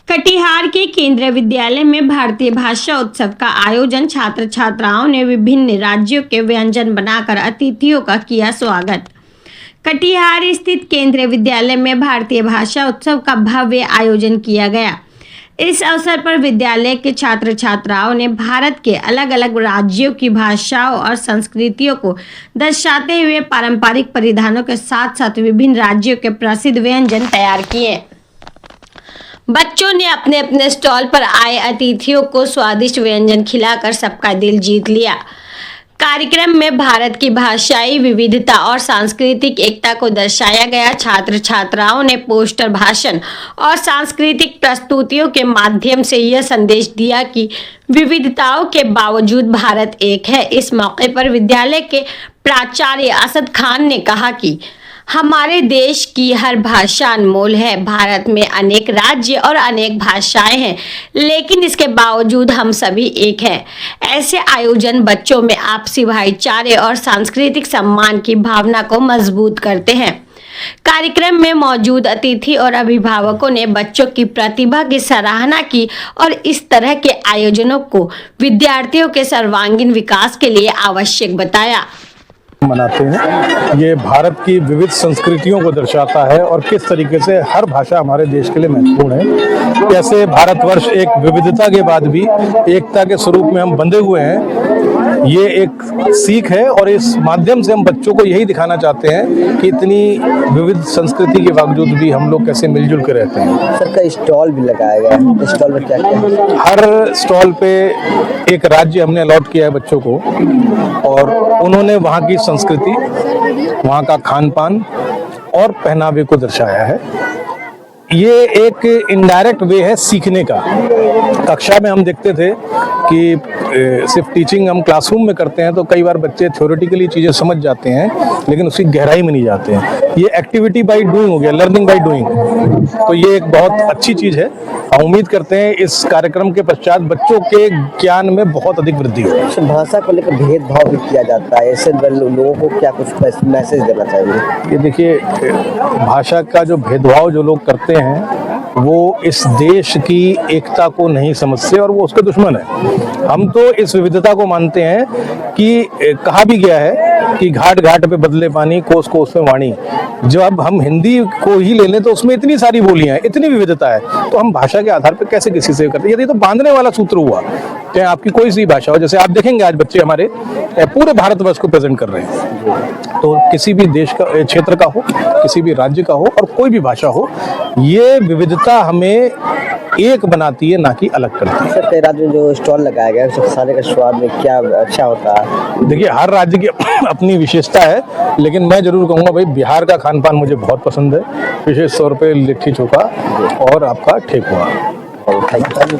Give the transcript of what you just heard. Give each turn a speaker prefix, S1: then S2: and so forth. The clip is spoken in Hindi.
S1: कटिहार के केंद्रीय विद्यालय में भारतीय भाषा उत्सव का आयोजन। छात्र छात्राओं ने विभिन्न राज्यों के व्यंजन बनाकर अतिथियों का किया स्वागत। कटिहार स्थित केंद्रीय विद्यालय में भारतीय भाषा उत्सव का भव्य आयोजन किया गया। इस अवसर पर विद्यालय के छात्र छात्राओं ने भारत के अलग अलग राज्यों की भाषाओं और संस्कृतियों को दर्शाते हुए पारंपरिक परिधानों के साथ साथ विभिन्न राज्यों के प्रसिद्ध व्यंजन तैयार किए। बच्चों ने अपने अपने स्टॉल पर आए अतिथियों को स्वादिष्ट व्यंजन खिलाकर सबका दिल जीत लिया। कार्यक्रम में भारत की भाषाई विविधता और सांस्कृतिक एकता को दर्शाया गया। छात्र छात्राओं ने पोस्टर, भाषण और सांस्कृतिक प्रस्तुतियों के माध्यम से यह संदेश दिया कि विविधताओं के बावजूद भारत एक है। इस मौके पर विद्यालय के प्राचार्य असद खान ने कहा कि हमारे देश की हर भाषा अनमोल है। भारत में अनेक राज्य और अनेक भाषाएं हैं, लेकिन इसके बावजूद हम सभी एक हैं। ऐसे आयोजन बच्चों में आपसी भाईचारे और सांस्कृतिक सम्मान की भावना को मजबूत करते हैं। कार्यक्रम में मौजूद अतिथि और अभिभावकों ने बच्चों की प्रतिभा की सराहना की और इस तरह के आयोजनों को विद्यार्थियों के सर्वांगीण विकास के लिए आवश्यक बताया।
S2: मनाते हैं। ये भारत की विविध संस्कृतियों को दर्शाता है और किस तरीके से हर भाषा हमारे देश के लिए महत्वपूर्ण है। कैसे भारतवर्ष एक विविधता के बाद भी एकता के स्वरूप में हम बंधे हुए हैं, ये एक सीख है और इस माध्यम से हम बच्चों को यही दिखाना चाहते हैं कि इतनी विविध संस्कृति के बावजूद भी हम लोग कैसे मिलजुल कर रहते हैं।
S3: सर का स्टॉल भी लगाया गया है, स्टॉल में क्या क्या?
S2: हर स्टॉल पे एक राज्य हमने अलॉट किया है बच्चों को और उन्होंने वहाँ की संस्कृति, वहाँ का खान पान और पहनावे को दर्शाया है। ये एक इनडायरेक्ट वे है सीखने का। कक्षा में हम देखते थे कि सिर्फ टीचिंग हम क्लासरूम में करते हैं तो कई बार बच्चे थ्योरेटिकली चीज़ें समझ जाते हैं लेकिन उसकी गहराई में नहीं जाते हैं। ये एक्टिविटी बाय डूइंग हो गया, लर्निंग बाय डूइंग। तो ये एक बहुत अच्छी चीज़ है। हम उम्मीद करते हैं इस कार्यक्रम के पश्चात बच्चों के ज्ञान में बहुत अधिक वृद्धि हो।
S3: भाषा को लेकर भेदभाव भी किया जाता है, ऐसे लोगों को क्या कुछ मैसेज देना चाहिए?
S2: ये देखिए, भाषा का जो भेदभाव जो लोग करते हैं वो इस देश की एकता को नहीं समझते और वो उसके दुश्मन है। हम तो इस विविधता को मानते हैं कि कहा भी गया है कि घाट घाट पे बदले पानी, कोस कोस में वाणी। जब हम हिंदी को ही ले लें तो उसमें इतनी सारी बोलियां हैं, इतनी विविधता है, तो हम भाषा के आधार पर कैसे किसी से करते हैं? ये तो बांधने वाला सूत्र हुआ। चाहे आपकी कोई सी भाषा हो, जैसे आप देखेंगे आज बच्चे हमारे पूरे भारतवर्ष को प्रेजेंट कर रहे हैं। तो किसी भी देश का, क्षेत्र का हो, किसी भी राज्य का हो और कोई भी भाषा हो, ये विविधता हमें एक बनाती है, ना कि अलग करती है।
S3: सर, कई राज्य में जो स्टॉल लगाया गया है खाने का स्वाद में क्या अच्छा होता है?
S2: देखिए, हर राज्य की अपनी विशेषता है, लेकिन मैं जरूर कहूँगा भाई, बिहार का खान पान मुझे बहुत पसंद है, विशेष तौर पे लिट्टी चोखा और आपका ठेकुआ।
S3: Thank you.